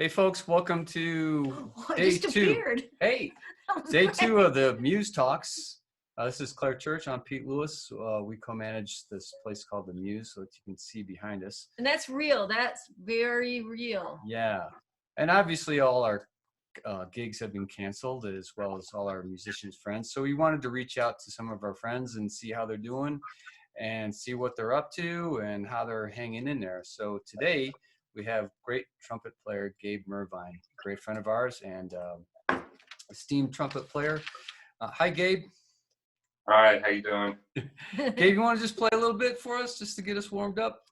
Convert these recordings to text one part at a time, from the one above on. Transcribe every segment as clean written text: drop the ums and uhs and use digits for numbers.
Hey folks, welcome to Oh, it day just two. appeared. Hey, That was day great. two of the Muse Talks. This is Claire Church. I'm Pete Lewis. We co-manage this place called the Muse, so that you can see behind us. And that's real. That's very real. Yeah, and obviously all our gigs have been canceled, as well as all our musicians' friends. So we wanted to reach out to some of our friends and see how they're doing, and see what they're up to and how they're hanging in there. So today we have great trumpet player Gabe Mervine, great friend of ours and esteemed trumpet player. Hi, Gabe. Hi, how you doing? Gabe, you want to just play a little bit for us, just to get us warmed up?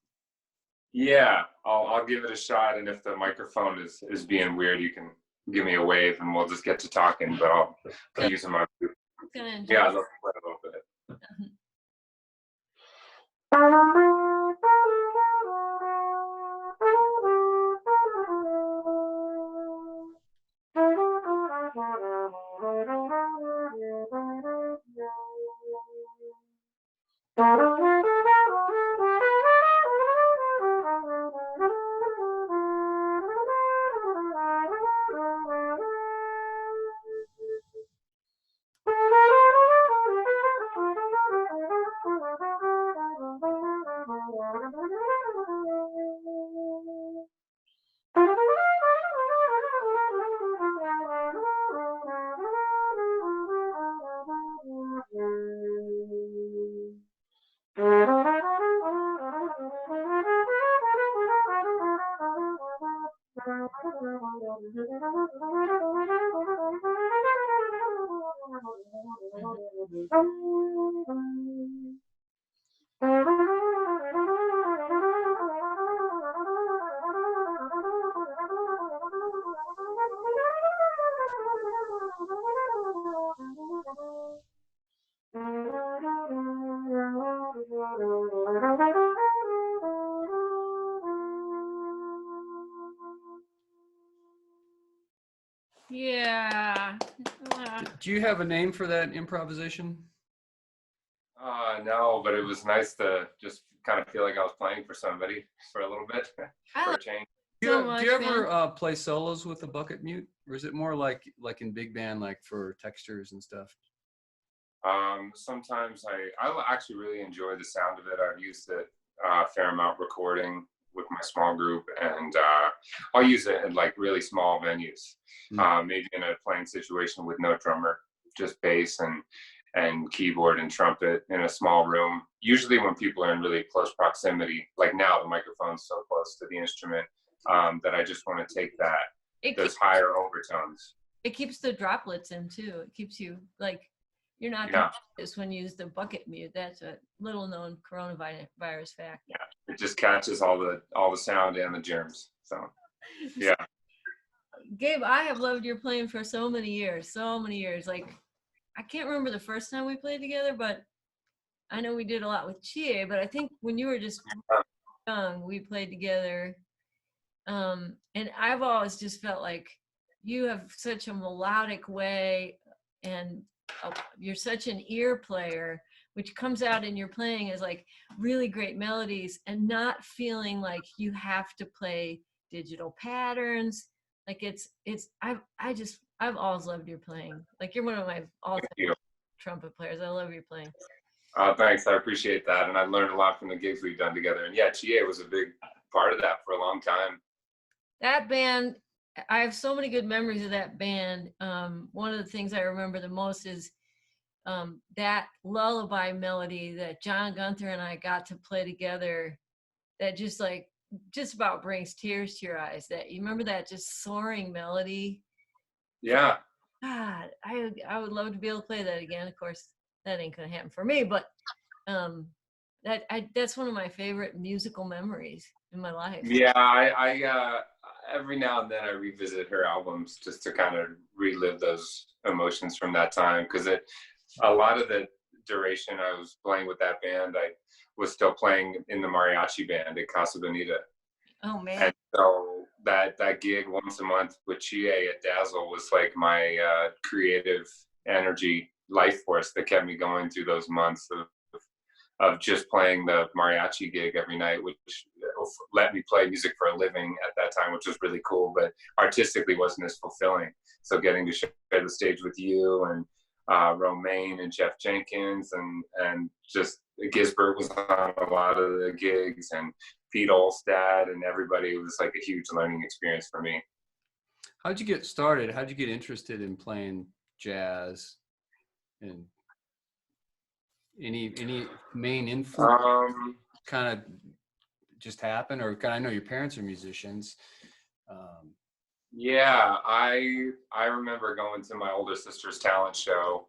Yeah, I'll give it a shot, and if the microphone is being weird, you can give me a wave, and we'll just get to talking. But I'll use my yeah, I'd love to play a little bit. Yeah. Do you have a name for that improvisation? No, but it was nice to just kind of feel like I was playing for somebody for a little bit for a change. Do So you much, ever play solos with a bucket mute, or is it more like in big band, like for textures and stuff? Sometimes I actually really enjoy the sound of it. I've used it a fair amount recording with my small group, and I'll use it in like really small venues, maybe in a playing situation with no drummer, just bass and keyboard and trumpet in a small room. Usually when people are in really close proximity, like now the microphone's so close to the instrument that I just want to take those higher overtones. It keeps the droplets in too. It keeps you like you're not conscious when you use the bucket mute. That's a little known coronavirus fact. Yeah, it just catches all the sound and the germs. So yeah. Gabe, I have loved your playing for so many years. Like I can't remember the first time we played together, but I know we did a lot with Chie, but I think when you were just young, we played together. And I've always just felt like you have such a melodic way, and you're such an ear player, which comes out in your playing as like really great melodies and not feeling like you have to play digital patterns. Like I've always loved your playing. Like you're one of my all-time trumpet players. I love your playing. Thanks, I appreciate that, and I learned a lot from the gigs we've done together. And yeah, Chie was a big part of that for a long time. That band, I have so many good memories of that band. One of the things I remember the most is that lullaby melody that John Gunther and I got to play together. That just about brings tears to your eyes. That you remember that just soaring melody. Yeah. God, I would love to be able to play that again. Of course, that ain't gonna happen for me, but that's one of my favorite musical memories in my life. Yeah, I every now and then I revisit her albums just to kind of relive those emotions from that time, because a lot of the duration I was playing with that band, I was still playing in the mariachi band at Casa Bonita. Oh man! And so that gig once a month with Chie at Dazzle was like my creative energy life force that kept me going through those months of just playing the mariachi gig every night, which let me play music for a living at that time, which was really cool, but artistically wasn't as fulfilling. So getting to share the stage with you and Romaine and Jeff Jenkins and just Gisbert was on a lot of the gigs, and Pete Olstad and everybody. It was like a huge learning experience for me. How'd you get started? How'd you get interested in playing jazz? And any main influence kind of just happened, or I know your parents are musicians. Yeah, I remember going to my older sister's talent show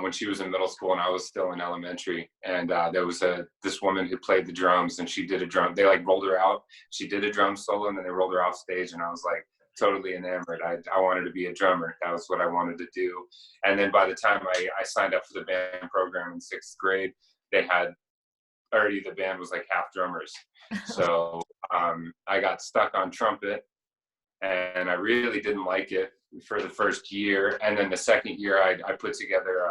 when she was in middle school and I was still in elementary. And there was this woman who played the drums, and she did a drum. They like rolled her out. She did a drum solo, and then they rolled her off stage, and I was like totally enamored. I wanted to be a drummer. That was what I wanted to do. And then by the time I signed up for the band program in 6th grade, they had already, the band was like half drummers. So I got stuck on trumpet, and I really didn't like it for the first year. And then the second year, I put together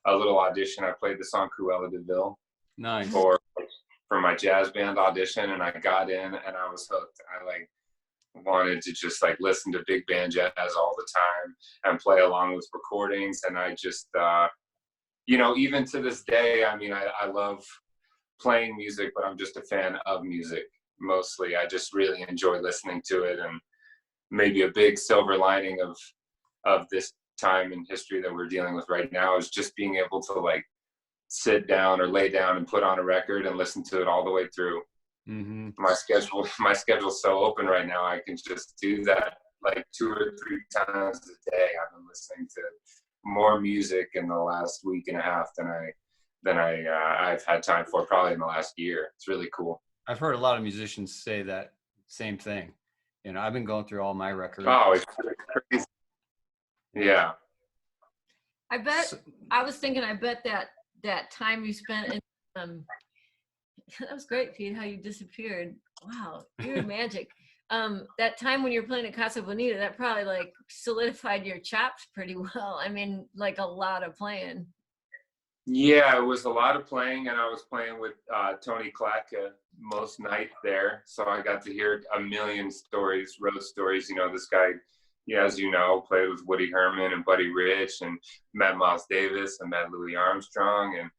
a little audition. I played the song Cruella de Vil. Nice. For my jazz band audition, and I got in, and I was hooked. I like wanted to just like listen to big band jazz all the time and play along with recordings. And I just, even to this day, I mean, I love playing music, but I'm just a fan of music mostly. I just really enjoy listening to it. And maybe a big silver lining of this time in history that we're dealing with right now is just being able to like sit down or lay down and put on a record and listen to it all the way through. Mm-hmm. My schedule's so open right now. I can just do that like 2 or 3 times a day. I've been listening to more music in the last week and a half than I've had time for probably in the last year. It's really cool. I've heard a lot of musicians say that same thing. I've been going through all my records. Oh, it's crazy. Yeah. I bet. I was thinking. I bet that time you spent in that was great, Pete, how you disappeared. Wow, you're magic. That time when you were playing at Casa Bonita, that probably like solidified your chops pretty well. I mean, like a lot of playing. Yeah, it was a lot of playing, and I was playing with Tony Klatka most nights there. So I got to hear a million stories, road stories. This guy, as you know, played with Woody Herman and Buddy Rich, and met Miles Davis and met Louis Armstrong, and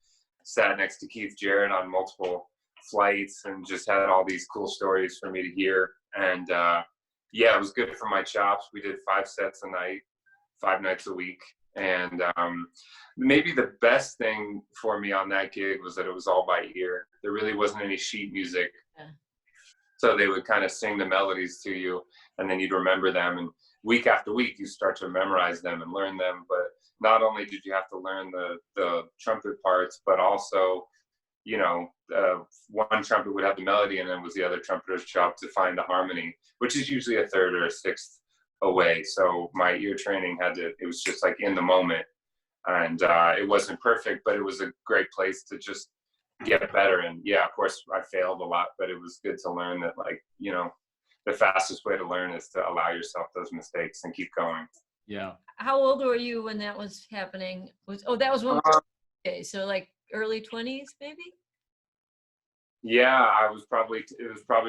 sat next to Keith Jarrett on multiple flights, and just had all these cool stories for me to hear. And yeah, it was good for my chops. We did 5 sets a night, 5 nights a week. And maybe the best thing for me on that gig was that it was all by ear. There really wasn't any sheet music. Yeah. So they would kind of sing the melodies to you, and then you'd remember them. And week after week, you start to memorize them and learn them. But not only did you have to learn the trumpet parts, but also, one trumpet would have the melody, and then was the other trumpeter's job to find the harmony, which is usually a 3rd or a 6th away. So my ear training it was just like in the moment, and it wasn't perfect, but it was a great place to just get better. And yeah, of course I failed a lot, but it was good to learn that the fastest way to learn is to allow yourself those mistakes and keep going. Yeah. How old were you when that was happening? That was one day, so like early 20s maybe? Yeah, it was probably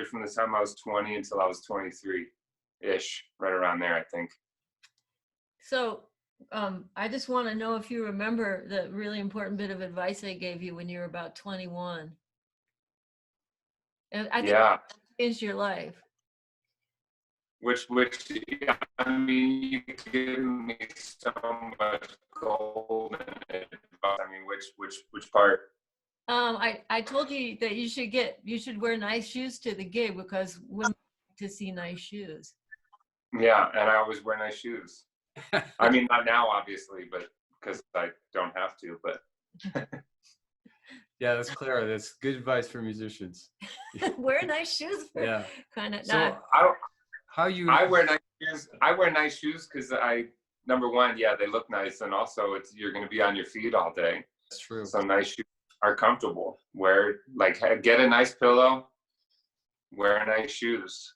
from the time I was 20 until I was 23-ish, right around there, I think. So I just want to know if you remember the really important bit of advice I gave you when you were about 21. And I think it changed your life. Which I mean, you give me so much golden advice. I mean, which part? I told you that you should wear nice shoes to the gig because women like to see nice shoes. Yeah, and I always wear nice shoes. I mean, not now, obviously, but because I don't have to. But yeah, that's clear. That's good advice for musicians. Wear nice shoes. Yeah. Kind of. So I wear nice shoes. I wear nice shoes because number one, yeah, they look nice, and also you're going to be on your feet all day. That's true. So nice shoes are comfortable. Get a nice pillow, wear nice shoes.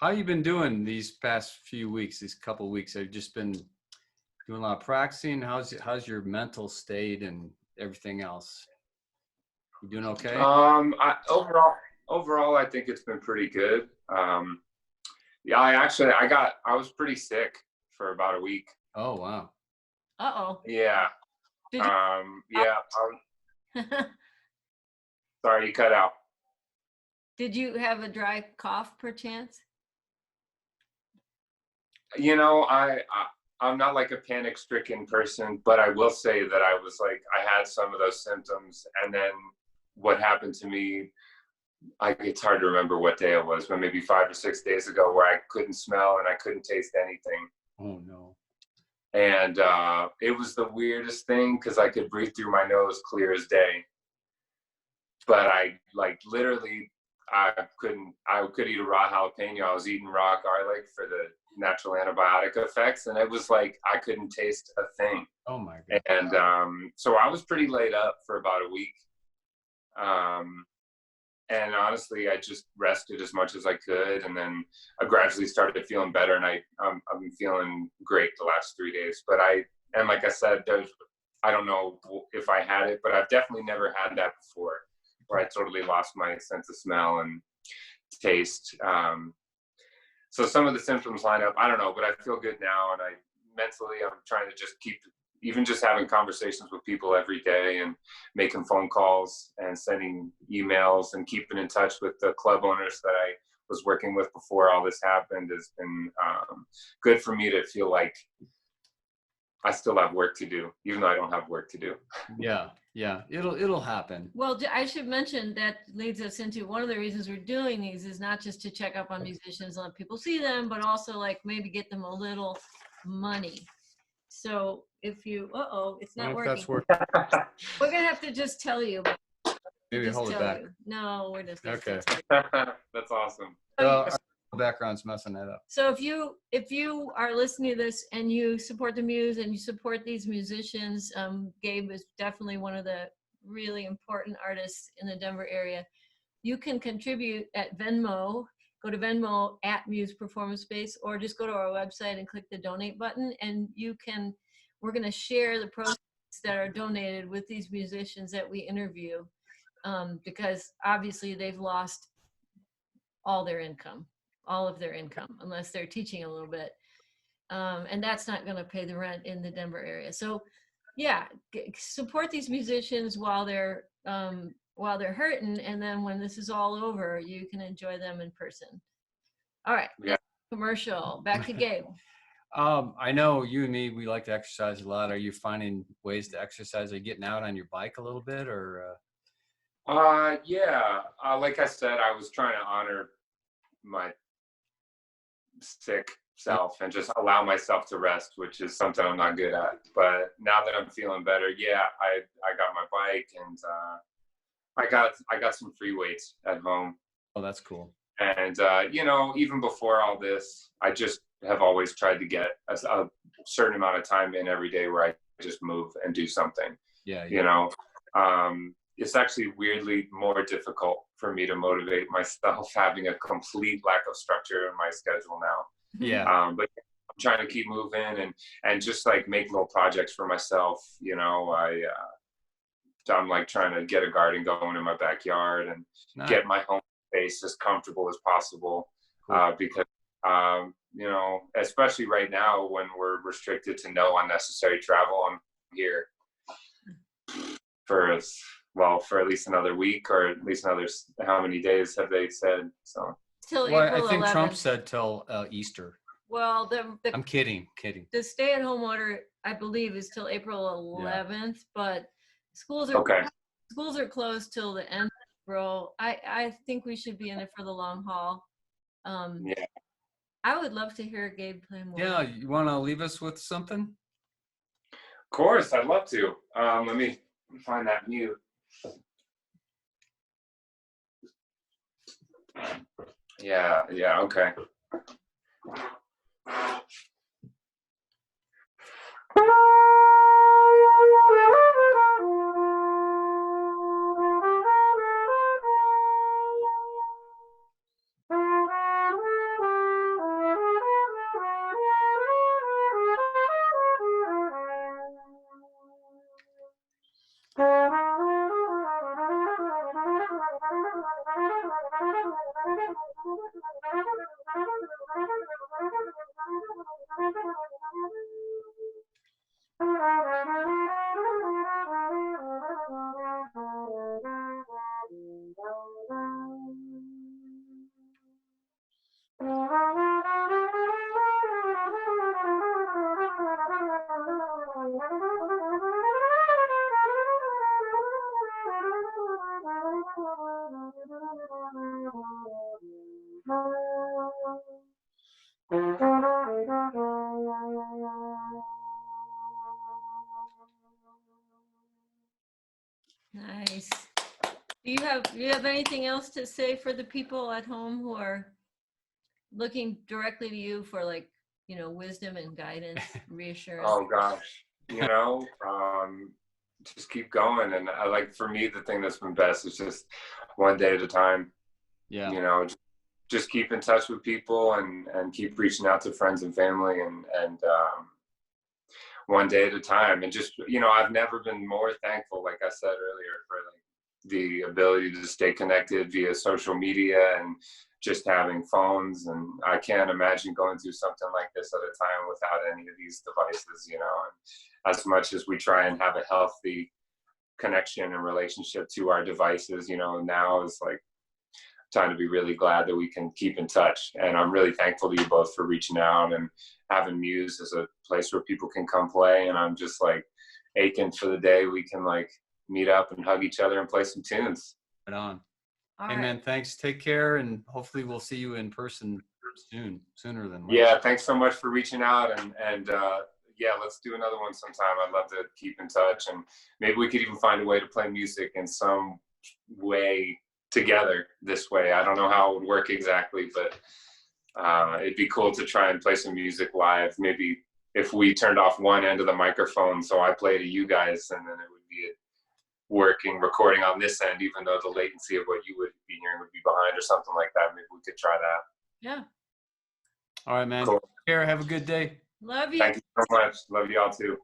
How you been doing these past few weeks, these couple weeks? Have you just been doing a lot of practicing? How's your mental state and everything else? You doing okay? Overall, I think it's been pretty good. Yeah, I was pretty sick for about a week. Oh, wow. Uh-oh. Yeah. Did you? Yeah. Sorry, you cut out. Did you have a dry cough perchance? I'm not like a panic-stricken person, but I will say that I had some of those symptoms, and then what happened to me, it's hard to remember what day it was, but maybe 5 or 6 days ago, where I couldn't smell and I couldn't taste anything. Oh, no. And it was the weirdest thing, because I could breathe through my nose clear as day, but I literally, I could eat a raw jalapeno. I was eating raw garlic for the natural antibiotic effects, and it was like I couldn't taste a thing. Oh my God. And so I was pretty laid up for about a week. And honestly, I just rested as much as I could, and then I gradually started feeling better, and I've been feeling great the last 3 days. But like I said, I don't know if I had it, but I've definitely never had that before, where I totally lost my sense of smell and taste. So some of the symptoms line up. I don't know, but I feel good now, and I'm trying to just keep, even just having conversations with people every day, and making phone calls and sending emails and keeping in touch with the club owners that I was working with before all this happened has been good for me to feel like I still have work to do, even though I don't have work to do. Yeah, it'll happen. Well, I should mention that leads us into one of the reasons we're doing these is not just to check up on musicians, let people see them, but also like maybe get them a little money. So if you, it's not working. That's working. We're gonna have to just tell you. Maybe hold it back. No, we're just gonna Okay. That's awesome. Our background's messing that up. So if you are listening to this and you support the Muse and you support these musicians, Gabe is definitely one of the really important artists in the Denver area. You can contribute at Venmo. Go to Venmo at Muse Performance Space, or just go to our website and click the donate button, and we're going to share the proceeds that are donated with these musicians that we interview, because obviously they've lost all of their income, unless they're teaching a little bit. And that's not going to pay the rent in the Denver area. So yeah, support these musicians while they're hurting. And then when this is all over, you can enjoy them in person. All right. Yeah. Commercial. Back to Gabe. I know you and me, we like to exercise a lot. Are you finding ways to exercise? Are you getting out on your bike a little bit, or? Yeah. Like I said, I was trying to honor my sick self and just allow myself to rest, which is something I'm not good at. But now that I'm feeling better, yeah, I got my bike, and I got some free weights at home. Oh, that's cool. And even before all this, I just have always tried to get a certain amount of time in every day where I just move and do something. Yeah. It's actually weirdly more difficult for me to motivate myself having a complete lack of structure in my schedule now. Yeah. But I'm trying to keep moving and just like make little projects for myself. I'm like trying to get a garden going in my backyard and get my home space as comfortable as possible. Because especially right now when we're restricted to no unnecessary travel, I'm here for at least another week, or at least another, how many days have they said? So till April I think 11th. Trump said till Easter. Well, I'm kidding. The stay-at-home order, I believe, is till April 11th, but schools are closed till the end of April. I think we should be in it for the long haul. yeah. I would love to hear Gabe play more. Yeah, you want to leave us with something? Of course, I'd love to. Let me find that mute. Yeah, okay. Nice. Do you have anything else to say for the people at home who are looking directly to you for, like, wisdom and guidance, reassurance? Oh gosh, just keep going. And I like, for me, the thing that's been best is just one day at a time. Yeah. Just keep in touch with people and keep reaching out to friends and family and one day at a time. And just, I've never been more thankful, like I said earlier, for like the ability to stay connected via social media and just having phones. And I can't imagine going through something like this at a time without any of these devices, and as much as we try and have a healthy connection and relationship to our devices, now is like time to be really glad that we can keep in touch. And I'm really thankful to you both for reaching out and having Muse as a place where people can come play. And I'm just like aching for the day we can like meet up and hug each other and play some tunes. Right on. All Hey right. man, thanks. Take care, and hopefully we'll see you in person sooner than later. Yeah, thanks so much for reaching out, and yeah, let's do another one sometime. I'd love to keep in touch, and maybe we could even find a way to play music in some way together this way. I don't know how it would work exactly, but it'd be cool to try and play some music live. Maybe if we turned off one end of the microphone, so I play to you guys, and then it would be a working recording on this end, even though the latency of what you would be hearing would be behind or something like that. Maybe we could try that. Yeah. All right, man. Cool. Take care. Have a good day. Love you. Thank you so much. Love you all too.